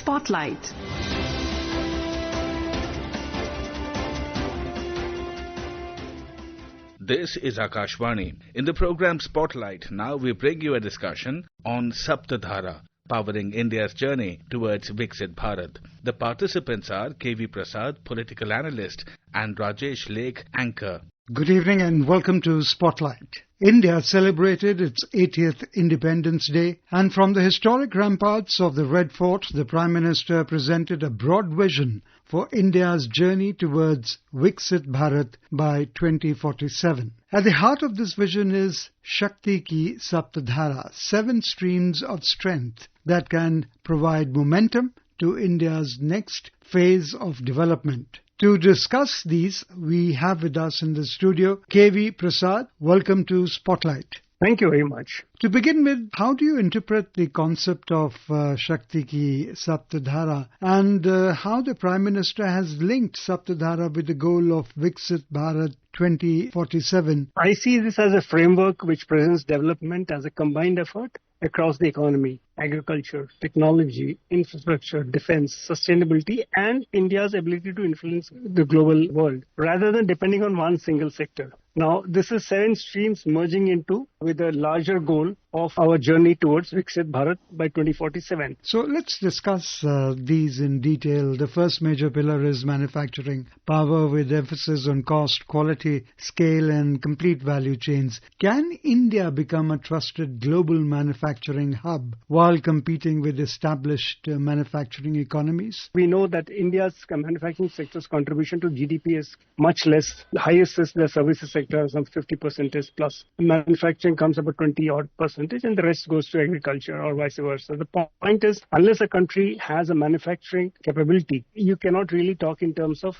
Spotlight. This is Akashvani. In the program Spotlight, now we bring you a discussion on Sapta Dhara, powering India's journey towards Viksit Bharat. The participants are KV Prasad, political analyst, and Rajesh Lake, anchor. Good evening and welcome to Spotlight. India celebrated its 80th Independence Day, and from the historic ramparts of the Red Fort, the Prime Minister presented a broad vision for India's journey towards Viksit Bharat by 2047. At the heart of this vision is Shakti Ki Sapta Dhara, 7 streams of strength that can provide momentum to India's next phase of development. To discuss these, we have with us in the studio KV Prasad. Welcome to Spotlight. Thank you very much. To begin with, how do you interpret the concept of Shakti Ki Sapta Dhara and how the Prime Minister has linked Sapta Dhara with the goal of Viksit Bharat 2047? I see this as a framework which presents development as a combined effort across the economy, agriculture, technology, infrastructure, defense, sustainability, and India's ability to influence the global world, rather than depending on one single sector. Now, this is 7 streams merging into with a larger goal of our journey towards Viksit Bharat by 2047. So let's discuss these in detail. The first major pillar is manufacturing power with emphasis on cost, quality, scale and complete value chains. Can India become a trusted global manufacturing hub while competing with established manufacturing economies? We know that India's manufacturing sector's contribution to GDP is much less. The highest is the services sector, some 50% plus. Manufacturing comes about 20% and the rest goes to agriculture or vice versa. The point is, unless a country has a manufacturing capability, you cannot really talk in terms of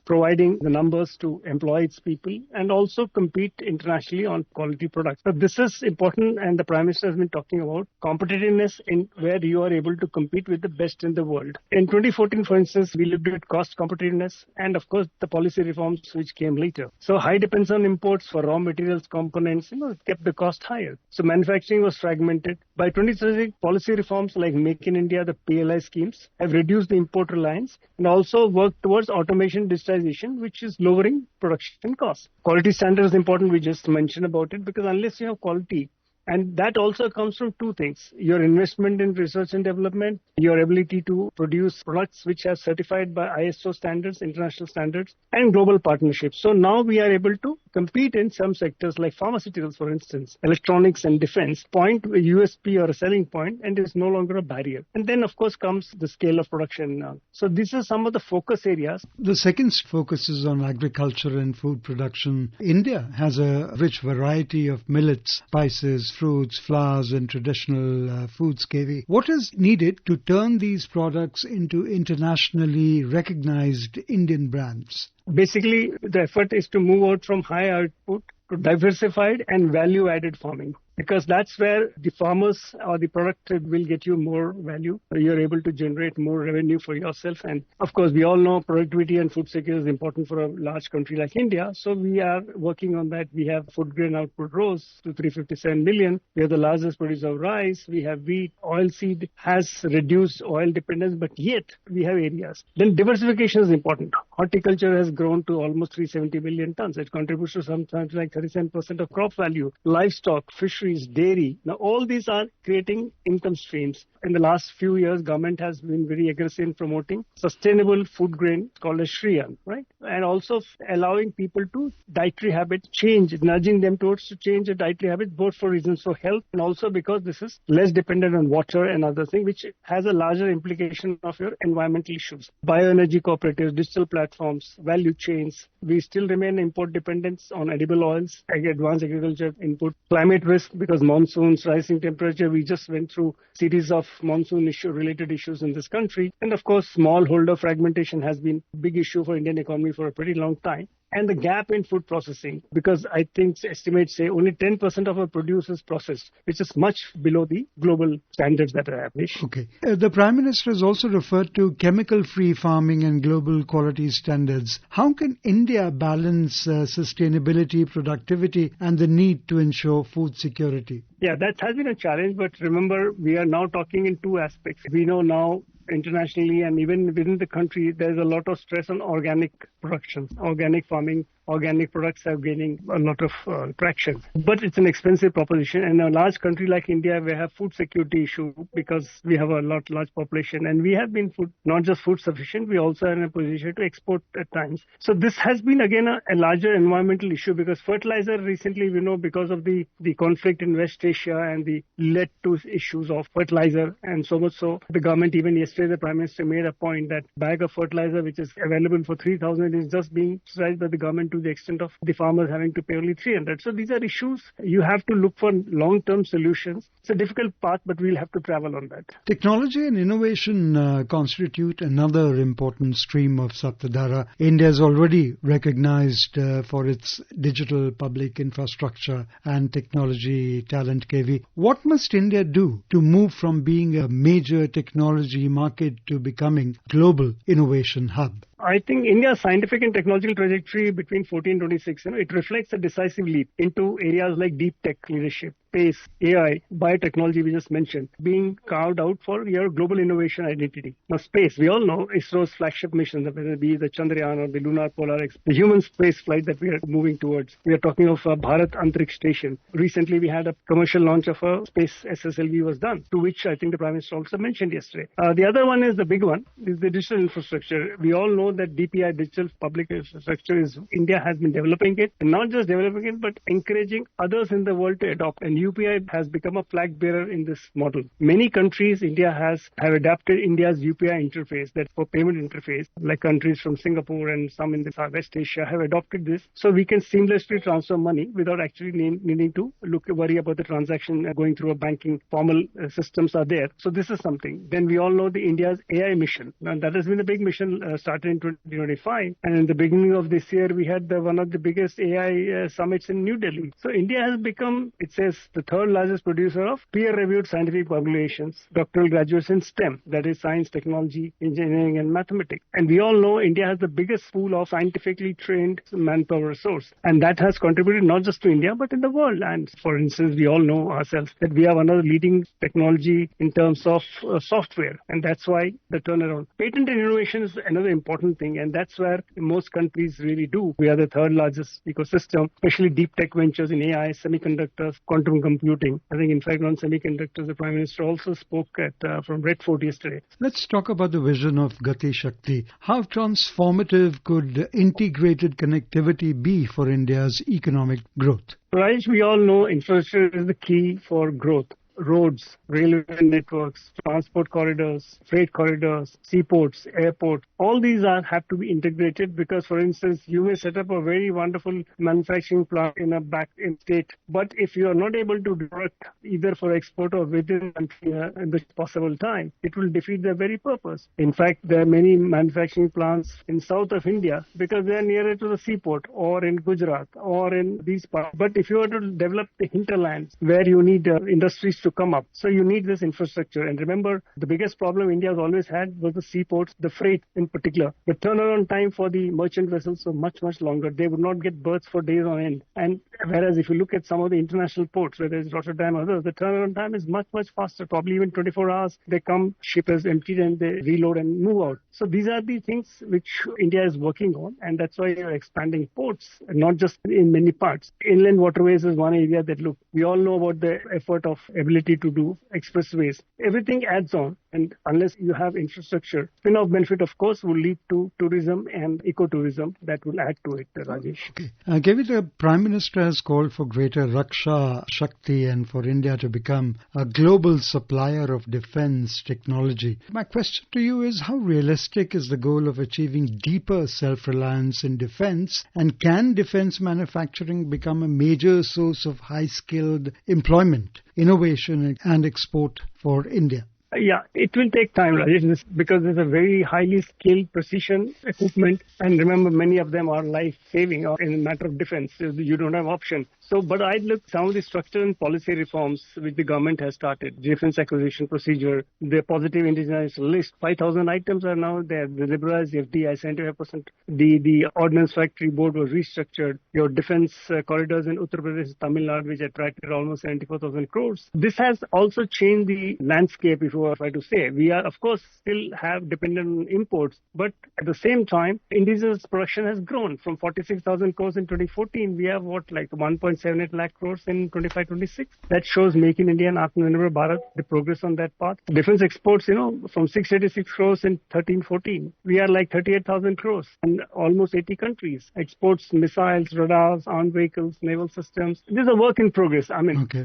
providing the numbers to employ its people and also compete internationally on quality products. So this is important, and the Prime Minister has been talking about competitiveness in where you are able to compete with the best in the world. In 2014, for instance, we looked at cost competitiveness and of course the policy reforms which came later. So high dependence on imports for raw materials, components, kept the cost higher. So manufacturing was fragmented. By 2030, policy reforms like Make in India, the PLI schemes have reduced the import reliance and also worked towards automation, digitization, which is lowering production costs. Quality standard is important. We just mentioned about it because unless you have quality, and that also comes from 2 things: your investment in research and development, your ability to produce products which are certified by ISO standards, international standards, and global partnerships. So now we are able to compete in some sectors like pharmaceuticals, for instance, electronics and defense, point a USP or a selling point, and is no longer a barrier. And then, of course, comes the scale of production now. So these are some of the focus areas. The second focuses on agriculture and food production. India has a rich variety of millets, spices, fruits, flowers and traditional foods, KV. What is needed to turn these products into internationally recognized Indian brands? Basically, the effort is to move out from high output to diversified and value-added farming, because that's where the farmers or the product will get you more value. You're able to generate more revenue for yourself. And of course, we all know productivity and food security is important for a large country like India. So we are working on that. We have food grain output rose to 357 million. We are the largest producer of rice. We have wheat. Oilseed has reduced oil dependence, but yet we have areas. Then diversification is important. Horticulture has grown to almost 370 million tons. It contributes to sometimes like 37% of crop value. Livestock, fisheries, dairy. Now, all these are creating income streams. In the last few years, government has been very aggressive in promoting sustainable food grain called as Shriyan, right? And also allowing people to dietary habit change, nudging them towards to change their dietary habits, both for reasons for health and also because this is less dependent on water and other things, which has a larger implication of your environmental issues. Bioenergy cooperatives, digital platforms, value chains. We still remain import dependence on edible oils, advanced agriculture input, climate risk because monsoons, rising temperature. We just went through series of monsoon related issues in this country. And of course, smallholder fragmentation has been a big issue for Indian economy for a pretty long time. And the gap in food processing, because I think estimates say only 10% of our produce is processed, which is much below the global standards that are established. Okay. The Prime Minister has also referred to chemical-free farming and global quality standards. How can India balance sustainability, productivity, and the need to ensure food security? Yeah, that has been a challenge, but remember, we are now talking in 2 aspects. We know now internationally and even within the country, there's a lot of stress on organic production, organic farming. Organic products are gaining a lot of traction. But it's an expensive proposition. And in a large country like India, we have food security issue because we have a large population. And we have been not just food sufficient, we also are in a position to export at times. So this has been, again, a larger environmental issue because fertilizer recently, because of the conflict in West Asia and the led to issues of fertilizer. And so much so, the government, even yesterday, the Prime Minister made a point that bag of fertilizer, which is available for 3,000, is just being subsidized by the government to the extent of the farmers having to pay only 300. So these are issues you have to look for long-term solutions. It's a difficult path, but we'll have to travel on that. Technology and innovation constitute another important stream of Sapta Dhara. India is already recognized for its digital public infrastructure and technology talent, KV. What must India do to move from being a major technology market to becoming global innovation hub? I think India's scientific and technological trajectory between 14 and 26, it reflects a decisive leap into areas like deep tech leadership, space, AI, biotechnology we just mentioned, being carved out for your global innovation identity. Now, space, we all know ISRO's flagship mission, whether it be the Chandrayaan or the Lunar Polar X, the human space flight that we are moving towards. We are talking of Bharat Antariksh Station. Recently, we had a commercial launch of a space SSLV was done, to which I think the Prime Minister also mentioned yesterday. The other one is the big one, is the digital infrastructure. We all know that DPI, digital public infrastructure, India has been developing it, and not just developing it, but encouraging others in the world to adopt. And UPI has become a flag bearer in this model. Many countries, India have adapted India's UPI interface, that for payment interface, like countries from Singapore and some in the West Asia have adopted this, so we can seamlessly transfer money without actually needing to worry about the transaction going through a banking formal systems are there. So this is something. Then we all know the India's AI mission, and that has been a big mission started in 2025. And in the beginning of this year, we had one of the biggest AI summits in New Delhi. So India has become, it says, the third largest producer of peer-reviewed scientific publications, doctoral graduates in STEM, that is science, technology, engineering, and mathematics. And we all know India has the biggest pool of scientifically trained manpower resource. And that has contributed not just to India, but in the world. And for instance, we all know ourselves that we are one of the leading technology in terms of software. And that's why the turnaround. Patent and innovation is another important thing. And that's where most countries really do. We are the third largest ecosystem, especially deep tech ventures in AI, semiconductors, quantum computing. I think, in fact, on semiconductors, the Prime Minister also spoke at from Red Fort yesterday. Let's talk about the vision of Gati Shakti. How transformative could integrated connectivity be for India's economic growth? Rajesh, we all know infrastructure is the key for growth. Roads, railway networks, transport corridors, freight corridors, seaports, airports, all these have to be integrated because, for instance, you may set up a very wonderful manufacturing plant in a back-end state, but if you are not able to do it either for export or within the possible time, it will defeat the very purpose. In fact, there are many manufacturing plants in south of India because they are nearer to the seaport or in Gujarat or in these parts. But if you were to develop the hinterlands where you need industries to come up. So you need this infrastructure. And remember, the biggest problem India has always had was the seaports, the freight in particular. The turnaround time for the merchant vessels was much, much longer. They would not get berths for days on end. And whereas if you look at some of the international ports, whether it's Rotterdam or others, the turnaround time is much, much faster. Probably even 24 hours. They come, ship is emptied, and they reload and move out. So these are the things which India is working on. And that's why you're expanding ports, not just in many parts. Inland waterways is one area that, look, we all know about the effort of ability to do expressways. Everything adds on, and unless you have infrastructure, spin-off benefit, of course, will lead to tourism and ecotourism that will add to it, Rajesh. Okay. Kevi, the Prime Minister has called for greater Raksha Shakti and for India to become a global supplier of defense technology. My question to you is, how realistic is the goal of achieving deeper self-reliance in defense, and can defense manufacturing become a major source of high-skilled employment, innovation and export for India? Yeah, it will take time, Rajesh, because there's a very highly skilled precision equipment. And remember, many of them are life-saving or in a matter of defense. You don't have option. But I look some of the structural and policy reforms which the government has started, defense acquisition procedure, the positive indigenous list, 5,000 items are now there, the liberalized FDI, 75%. The Ordnance Factory Board was restructured. Your defense corridors in Uttar Pradesh, Tamil Nadu, which attracted almost 74,000 crores. This has also changed the landscape, if I to say. We are, of course, still have dependent on imports, but at the same time, indigenous production has grown from 46,000 crores in 2014. We have 1.78 lakh crores in 25-26. That shows Make in India and Atmanirbhar Bharat, the progress on that path. Defense exports, from 686 crores in 13-14. We are like 38,000 crores in almost 80 countries. Exports missiles, radars, armed vehicles, naval systems. This is a work in progress.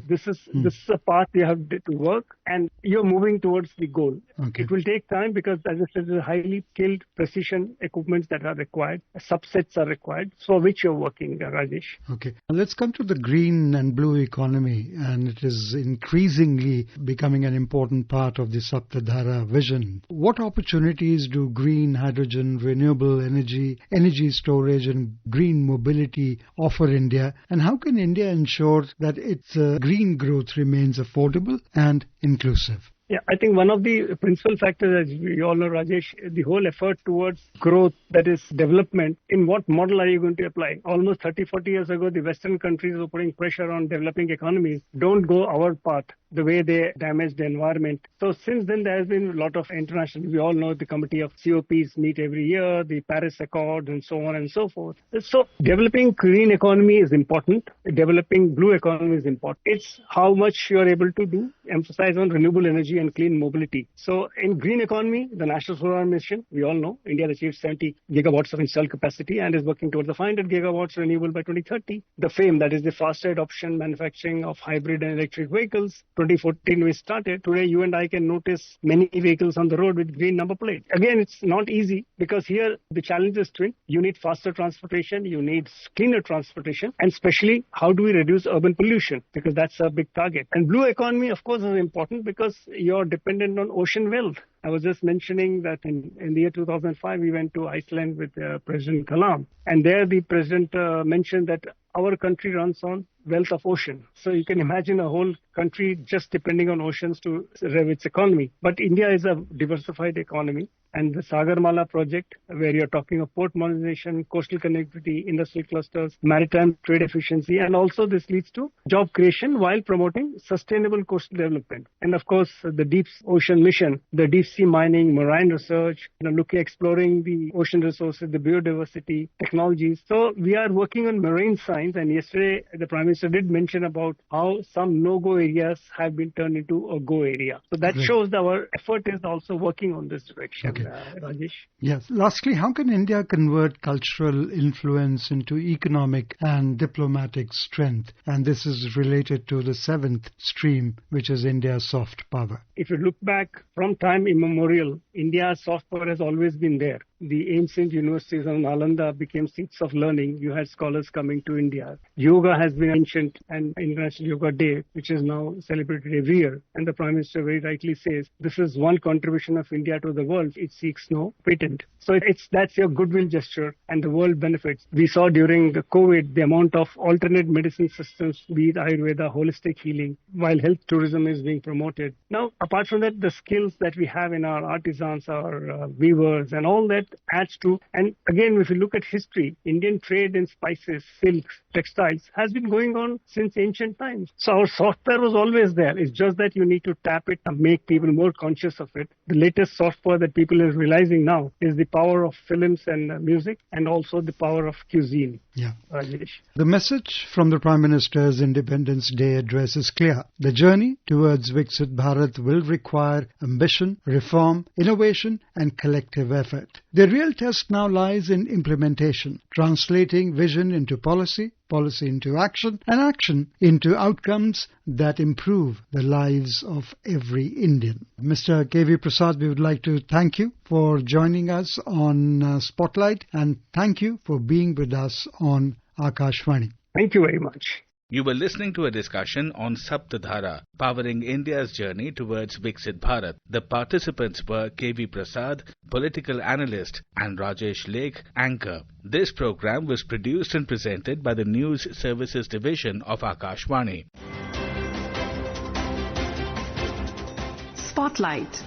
This is a path you have to work, and you're moving towards the goal. It will take time because, as I said, there are highly skilled precision equipments that are required. Subsets are required, for which you're working, Rajesh. Okay. Let's come to the green and blue economy, and it is increasingly becoming an important part of the Sapta Dhara vision. What opportunities do green, hydrogen, renewable energy storage and green mobility offer India, and how can India ensure that its green growth remains affordable and inclusive? Yeah, I think one of the principal factors, as we all know, Rajesh, the whole effort towards growth, that is development, in what model are you going to apply? Almost 30-40 years ago, the Western countries were putting pressure on developing economies. Don't go our path, the way they damage the environment. So since then, there has been a lot of international, we all know the committee of COPs meet every year, the Paris Accord, and so on and so forth. So developing green economy is important. Developing blue economy is important. It's how much you are able to do, emphasize on renewable energy and clean mobility. So in green economy, the National Solar Mission, we all know, India has achieved 70 gigawatts of installed capacity and is working towards the 500 gigawatts renewable by 2030. The FAME, that is the faster adoption manufacturing of hybrid and electric vehicles, 2014 we started. Today you and I can notice many vehicles on the road with green number plate. Again, it's not easy because here the challenge is twin. You need faster transportation, you need cleaner transportation, and especially how do we reduce urban pollution, because that's a big target. And blue economy, of course, is important because you're dependent on ocean wealth. I was just mentioning that in the year 2005, we went to Iceland with President Kalam. And there the president mentioned that our country runs on wealth of ocean. So you can imagine a whole country just depending on oceans to rev its economy. But India is a diversified economy. And the Sagarmala project, where you're talking of port modernization, coastal connectivity, industrial clusters, maritime trade efficiency, and also this leads to job creation while promoting sustainable coastal development. And of course, the Deep Ocean Mission, the deep sea mining, marine research, exploring the ocean resources, the biodiversity, technologies. So we are working on marine science, and yesterday the Prime Minister did mention about how some no-go areas have been turned into a go area. So that shows that our effort is also working on this direction. Okay. Rajesh. Yes. Lastly, how can India convert cultural influence into economic and diplomatic strength? And this is related to the seventh stream, which is India's soft power. If you look back from time immemorial, India's soft power has always been there. The ancient universities of Nalanda became seats of learning. You had scholars coming to India. Yoga has been ancient, and International Yoga Day, which is now celebrated every year. And the Prime Minister very rightly says, this is one contribution of India to the world. It seeks no patent. So that's your goodwill gesture, and the world benefits. We saw during the COVID the amount of alternate medicine systems, be it Ayurveda, holistic healing, while health tourism is being promoted. Now, apart from that, the skills that we have in our artisans, our weavers, and all that adds to. And again, if you look at history, Indian trade in spices, silks, textiles has been going on since ancient times. So our software was always there. It's just that you need to tap it and make people more conscious of it. The latest software that people are realizing now is the power of films and music, and also the power of cuisine. Yeah. Rajesh. The message from the Prime Minister's Independence Day address is clear. The journey towards Viksit Bharat will require ambition, reform, innovation, and collective effort. The real test now lies in implementation, translating vision into policy, policy into action, and action into outcomes that improve the lives of every Indian. Mr. K.V. Prasad, we would like to thank you for joining us on Spotlight, and thank you for being with us on Akashvani. Thank you very much. You were listening to a discussion on Sapta Dhara, powering India's journey towards Viksit Bharat. The participants were KV Prasad, political analyst, and Rajesh Lake, anchor. This program was produced and presented by the News Services Division of Akashvani. Spotlight.